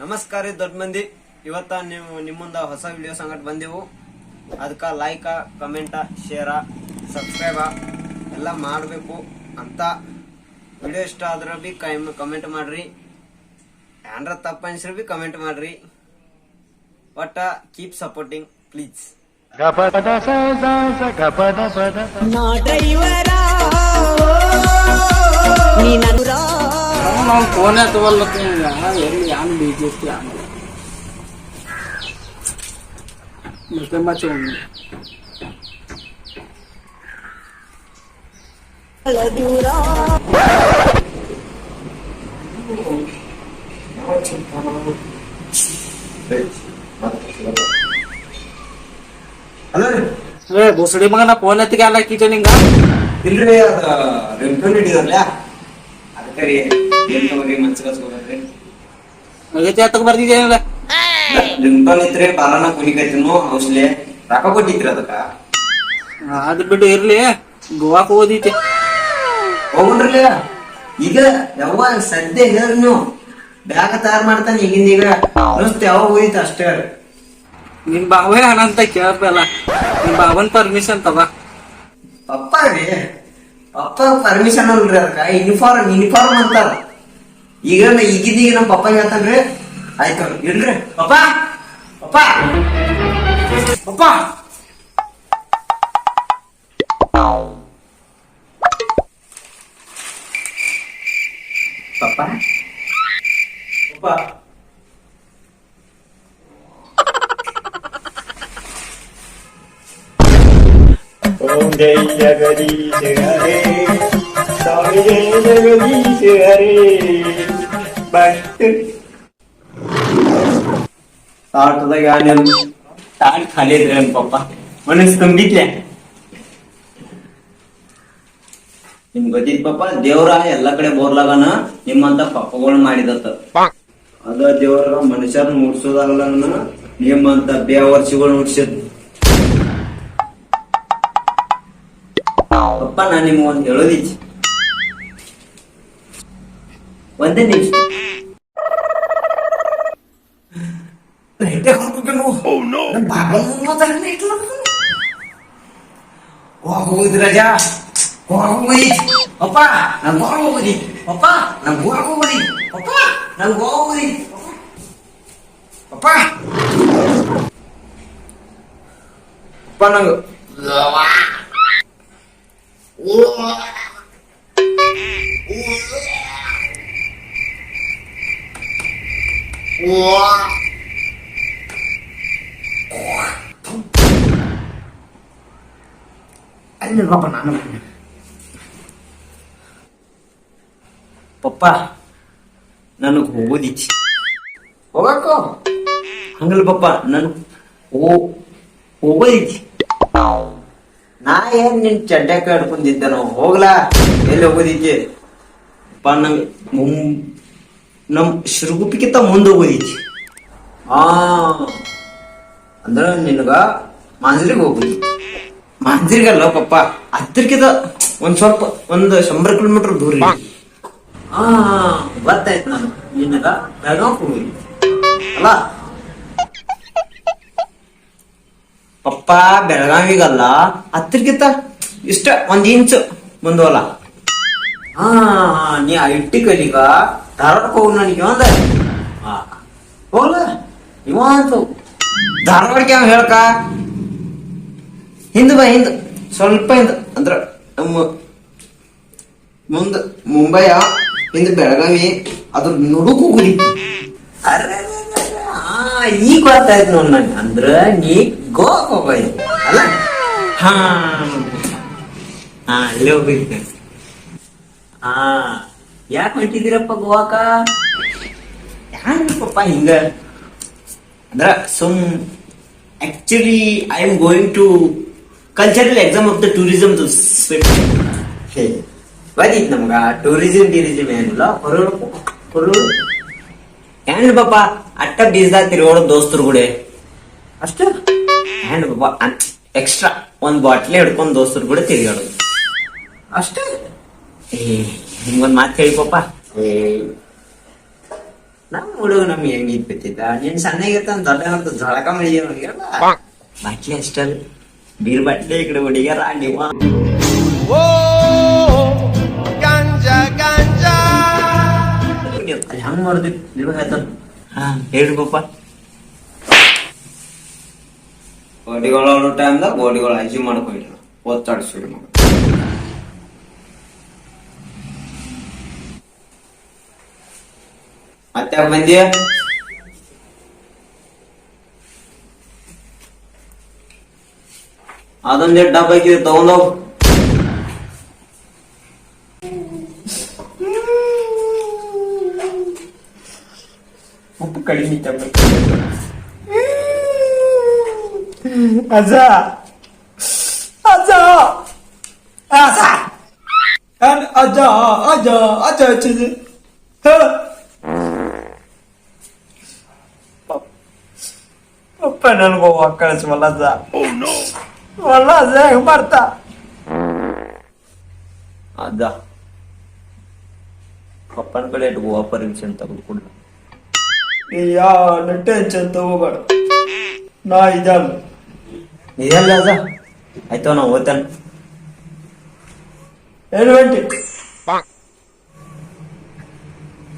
ನಮಸ್ಕಾರ ದೊಡ್ಡ ಮಂದಿ. ಇವತ್ತ ನಿಮ್ಮುಂದ ಹೊಸ ವಿಡಿಯೋ ಸಂಗಟ ಬಂದೆವು. ಅದಕ್ಕೆ ಲೈಕ, ಕಮೆಂಟ, ಶೇರ, ಸಬ್ಸ್ಕ್ರೈಬ ಎಲ್ಲ ಮಾಡಬೇಕು ಅಂತ. ವಿಡಿಯೋ ಇಷ್ಟ ಆದ್ರೆ ಬಿ ಕಮೆಂಟ್ ಮಾಡ್ರಿ. ಏನಾರ ತಪ್ಪ ಅನ್ಸ್ರಿ ಬಿ ಕಮೆಂಟ್ ಮಾಡ್ರಿ. ಒಟ್ಟ ಕೀಪ್ ಸಪೋರ್ಟಿಂಗ್ ಪ್ಲೀಸ್. ನಾವು ಫೋನೇ ತಗೊಳ್ಳತ್ತೀವಿ. ಎಲ್ಲಿ ಯಾನ್ ಬಿಜೆಪಿ ಬೋಸಡಿ ಮಗನ ಫೋನ್ ಎತ್ತಿಗೆ ಅಲ್ಲ ಕೀಚ ನಿಂಗ ಇಲ್ರಿ, ಅದ ರಿಂಗ್ಟೋನ್ ಹಿಡಿದಲ್ಲ ಅದಕ್ಕೆ ರೀ. ಏನ್ ತಗೋರಿ ಮನ್ಸಿಗೆ ಹತ್ತಕ್ ಬರ್ತಿದ್ದೇನಲ್ಲ ರಿಂಗ್ಟೋನ್ ಇತ್ರಿ. ಬಾಲನ ಕುನಿಕೈತಿನು ಔಷಧಿ ರೊಕ್ಕ ಕೊಟ್ಟಿದ್ರಿ ಅದಕ್ಕ. ಅದ್ ಬಿಟ್ಟು ಇರ್ಲಿ, ಗೋವಾಕ್ ಹೋದಿತ್ತೆ ಹೋಗ್ರಿ. ಈಗ ಯಾವ ಸದ್ಯ ಹೇಳ್ರಿ ನೀವು ಬ್ಯಾಗ ತಯಾರು ಮಾಡ್ತಾನೆ ಈಗ ಅನಿಸ್ತು. ಯಾವಾಗ ಹೋಯ್ತು ಅಷ್ಟೇ. ನಿಮ್ ಬಾವೇ ಹಣ ಅಂತ ಕೇಳಪ್ಪಲ್ಲ. ನಿಮ್ ಬಾವನ್ ಪರ್ಮಿಷನ್ ತಗೋ. ಪಪ್ಪ ರೀ, ಪಪ್ಪ ಪರ್ಮಿಷನ್ ಅಲ್ರಿ ಅದಕ್ಕ. ಯೂನಿಫಾರ್ಮ್ ಅಂತಾರ. ಈಗ ಈಗಿದೀಗ ನಮ್ಮ ಪಪ್ಪ ಹೇಳ್ತಾನ್ರಿ. ಆಯ್ತು ಇಲ್ರಿ ಪಪ್ಪ. ಪಪ್ಪ ಪಪ್ಪ ಪಪ್ಪ ಪಪ್ಪ ओम जय जगदीश हरे स्वामी जय जगदीश हरे भक्त ತಾಟದಾಗ ತಾಟ್ ಖಾಲಿ ಇದ್ರಿ ನನ್ ಪಪ್ಪ. ಮನಸ್ಸು ತುಂಬಿತ್ಲೆ. ನಿಮ್ ಗೊತ್ತಿದ್ ಪಪ್ಪ, ದೇವ್ರ ಎಲ್ಲಾ ಕಡೆ ಬೋರ್ಲಾಗನ ನಿಮ್ಮಂತ ಪಪ್ಪಗಳು ಮಾಡಿದತ್ತ. ಅದ ದೇವ್ರ ಮನುಷ್ಯರ ಮುಡ್ಸೋದಾಗಲ್ಲ, ನಿಮ್ಮಂತ ಬೇವರ್ಸಿಗಳು ಮುಡ್ಸಿದ್. ಪಪ್ಪ ನಾನ್ ನಿಮ್ಗ ಒಂದ್ ಹೇಳೋದಿಚ್ಚಿ. ಒಂದೇ ನಿಮಿಷ ಹೋಗುದು ರಜಾ ಹೋಗುದಿ. ಪಪ್ಪ ನನ್ ಗೋವಾ ಹೋಗುದಿ. ಪಪ್ಪ ನನ್ ಗೋವಾ ಹೋಗುದಿ. ಪಪ್ಪ ನನ್ ಗೋವಾ ಹೋಗುದಿ. ಪಪ್ಪ ಪಪ್ಪ ನಂಗ ಅಲ್ಲಿ ಪಾಪ ನಾನು ಪಪ್ಪ ನನಗ್ ಹೋಗೋದಿಚ್ಚಿ. ಹೋಗಕ್ಕ ಹಂಗಲ್ ಪಪ್ಪ, ನನ್ ಹೋಗೋದಿಚ್ಚಿ. ನಾ ಏನ್ ನಿನ್ ಚಡ್ಡಾಕ ಹಿಡ್ಕೊಂಡಿದ್ದ ನಾವು ಹೋಗ್ಲಾ. ಎಲ್ಲಿ ಹೋಗೋದಿಚ್ಚಿ ಅಪ್ಪ? ನಂಗ್ ನಮ್ ಶಿರುಗುಪ್ಪಿಗಿಂತ ಮುಂದೆ ಹೋಗೋದಿಚ್ಚಿ. ಅಂದ್ರ ನಿನಗ ಮಾಂಜರಿಗೆ ಹೋಗುದಿ. ಮಾಂಜರಿಗಲ್ಲ ಪಪ್ಪ, ಹತ್ತಿರಕ್ಕಿಂತ ಸ್ವಲ್ಪ 100 ಕಿಲೋಮೀಟರ್ ದೂರ. ಗೊತ್ತಾಯ್ತು. ನಾನು ನಿನಗ ಬೆಳಗಾವ್ ಹೋಗುದಿ ಅಲ್ಲ ಪಪ್ಪ. ಬೆಳಗಾವಿಗಲ್ಲ, ಹತ್ತಿರಕ್ಕಿಂತ ಇಷ್ಟ 1 ಇಂಚ್ ಮುಂದೋಲ. ನೀ ಐಟಿ ಕಲಿಗ ಧಾರವಾಡಕ್ಕೆ ಹೋಗ್. ನನಗೆ ಒಂದ ಹೋಗ್ಲ ಇವ ಅಂತ ಧಾರವಾಡಕ್ಕೆ ಯಾವ ಹೇಳ್ಕ. ಹಿಂದ್ ಬಾ, ಹಿಂದ್ ಸ್ವಲ್ಪ ಹಿಂದ್ ಅಂದ್ರ ಮುಂದ ಮುಂಬೈಯ ಹಿಂದ್ ಬೆಳಗಾವಿ ಅದ್ರ ನುಡುಕ್ ಹೋಗುದಿ. ಈಗ ಗೊತ್ತಾಯ್ತು ನೋಡ್ ನನ್. ಅಂದ್ರ ನೀ ಗೋವಾಕ್ ಹೋಗೋದು ಅಲ್ಲ? ಅಲ್ಲೇ ಹೋಗಿದ್ದೆ. ಯಾಕೆ ಹೊಂಟಿದ್ದೀರಪ್ಪ ಗೋವಾಕ? ಯಾಕಪ್ಪ ಹಿಂಗ? ಅಂದ್ರ actually I am going to cultural exam of the tourism. ಬದಿತ್ ನಮ್ಗ ಟೂರಿಸಂ ಏನಿಲ್ಲ. ಹೊರಡು ಹ್ಯಾಂಡ್ ಪಾಪ ಅಟ್ಟ ಬೀಸ್ದಾಗ ತಿರುಗೋಡು ದೋಸ್ತರು ಕೂಡ ಅಷ್ಟ. ಹ್ಯಾಂಡ್ ಪಾಪ ಎಕ್ಸ್ಟ್ರಾ 1 ಬಾಟ್ಲಿ ಹಿಡ್ಕೊಂಡ್ ದೋಸ್ತರು ಕೂಡ ತಿರುಗಾಡೋದು ಅಷ್ಟೇ. ನಿಮ್ಗೊಂದ್ ಮಾತು ಹೇಳಿ ಪಾಪ, ನಮ್ ಹುಡುಗ ನಮ್ಗೆ ಹೆಂಗ್ ಇಪ್ಪತ್ತಿದ್ದ ನೀನ್ ಸಣ್ಣಗಿರ್ತಾನ ದೊಡ್ಡ ಜಳಕ ಮಾಡಿದ್ಯ ನೋಡಿಯಲ್ಲ ಬಾಟ್ಲಿ ಅಷ್ಟಲ್ ಬೀರ್ ಬಾಟ್ಲಿ ಈ ಕಡೆ ಹುಡುಗ್ಯಾರ ನೀವು ಹೆಂಗ್ ಮಾಡುದು ನೀವು ಹೇಳ್ತಾನ ಹಾ ಹೇಳ್ರಿ ಪಾಪ ಗೋಡಿಗಳು ಟೈಮ್ದಾಗ ಗೋಡಿಗಳು ಅಜ್ಜಿ ಮಾಡ್ಕೊಂಡ್ರಿ ಒತ್ತಾಡಿಸ್ರಿ ಮಗ ಮತ್ತೆ ಬಂದಿ ಅದೊಂದೇ ಡಬ್ಬ ಹಾಕಿದೆ ತಗೊಂಡೋಗ್ ಉಪ್ಪು ಕಡಿಮೆ ಅಜ್ಜ ಅಜ್ಜ ಅಜ್ಜ ಅಜ್ಜ ಅಜ್ಜ ಅಜ್ಜ ಹಚ್ಚಿದೆ ಅಪ್ಪ ನನಗೂ ಹೋಗಿ ಕಳಿಸ್ ಮಲ್ಲಜ್ಜ ಮಲ್ಲಜ್ಜ ಹೆಂಗ್ ಮಾಡ್ತಾ ಅದ ಪಪ್ಪನ ಕಡೆ ಇಟ್ಕೋ ಪರ್ಮಿಷನ್ ತಗೊಂಡ್ಕೊಡ್ಲ ಯಾವ ಟೆನ್ಷನ್ ತಗೋಬೇಡ ನಾ ಇದಲ್ಲ ಇದಲ್ಲ ಅದ ಆಯ್ತು ನಾ ಓದ್ತಾನ ಏನು ಗಂಟೆ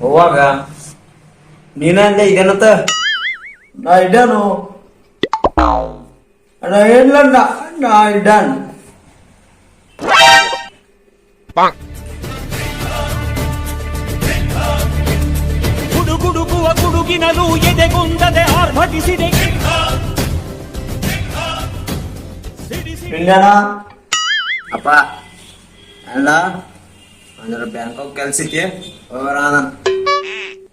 ಹೋವಾಗ ನೀನಂದೆ ಇದೇನತ್ತ ನಾ ಇಡಾನು ನಾ ಏನಿಲ್ಲ ನಾ ಇಡಾನು ಗುಡುಗುಡುಗುವ ಗುಡುಗಿನಲು ಎದೆಗುಂದದೆ ಆರ್ಭಟಿಸಿದೆ ಇಂಡ್ಯಾನ ಅಪ್ಪ ಅಲ್ಲ ಅಂದ್ರೆ ಬ್ಯಾಂಕಾಕ್ ಕೆಲ್ಸಕ್ಕೆ ಹೋಗ್ಬರ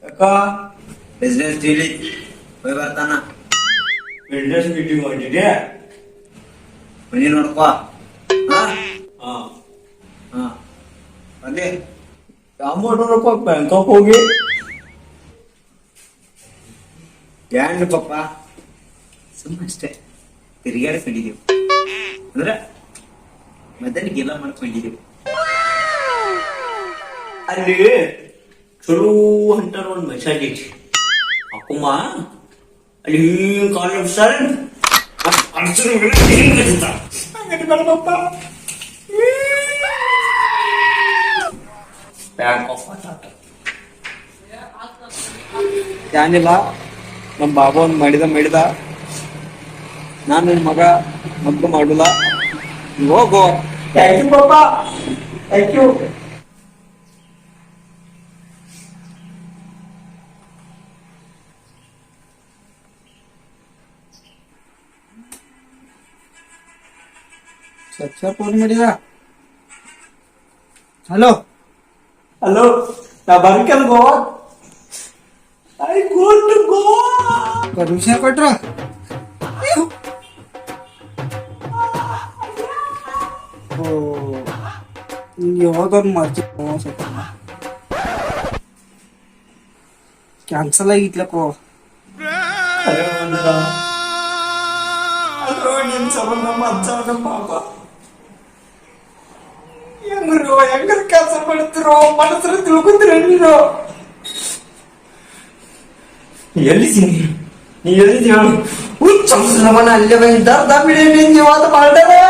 ಯಾಕ ಬಿಸ್ನೆಸ್ ಡೀಲಿ ಹೋಗಿ ಬರ್ತಾನ ಬಿಸ್ನೆಸ್ ಮೀಟಿಂಗ್ ಹೊಂಟಿದ್ಯಾ ಮನಿ ನೋಡ್ಕೋ ಹಾ ಹಾ ಹಾ ಅಲ್ಲಿ ಅಮ್ಮನಪ್ಪ ಬ್ಯಾಂಕಾಕ್ ಹೋಗಿ ಏನ್ರಿ ಪಪ್ಪ ಸುಮ್ಮ ಅಷ್ಟೇ ತಿರುಗಾಡ್ಕೊಂಡಿದೀವಿ ಅಂದ್ರ ಮೊದಲಿಗೆಲ್ಲ ಮಾಡ್ಕೊಂಡಿದೀವಿ ಅಲ್ಲಿ ಚಲೋ ಅಂತಾರ ಒಂದ್ ಮೆಸೇಜ್ ಐತಿ ಅಕ್ಕಮ್ಮ ಅಲ್ಲಿ ಹಿಂಗ್ college sir papa bank of ಏನಿಲ್ಲ ನಮ್ಮ ಬಾಬಾ ಒಂದ್ ಮಾಡಿದ ನಾನು ನಿನ್ ಮಗ ಮಗ್ಗ ಮಾಡುಲ್ಲ ನೀವ್ ಹೋಗೋ ಥ್ಯಾಂಕ್ ಯು ಪಪ್ಪ ಥ್ಯಾಂಕ್ ಯು ಫೋನ್ ಮಾಡಿದ ಹಲೋ ಹಲೋ ನಾ ಬರ್ಕಲ್ Goa I go to Goa permission ಕೊಟ್ರ ಯಾವ್ದೊಂದು ಮಾಡ್ತೀವಿ ಕ್ಯಾನ್ಸಲ್ ಆಗಿತ್ಲಕ್ಕೋ ನಿನ್ ಸಂಬಂಧ ನಮ್ಮ ಅಜ್ಜ ನಮ್ಮ ಪಾಪ ಹೆಂಗ್ರ ಕೆಲಸ ಮಾಡ್ತಿರೋ ಮನಸ್ಸರ ತಿಳ್ಕೊಂತೀರ ನೀನು ಎಲ್ಲಿದ್ದೀನಿ ನೀ ಎಲ್ಲಿದ್ದೀಯ ಹುಚ್ಚ ನಮ್ಮನ್ನ ಅಲ್ಲೇ ಬಂದಿದ್ದ ಬಿಡಿ ನೀನ್ ಜೀವಾತ ಮಾಡ್ತಾರೆ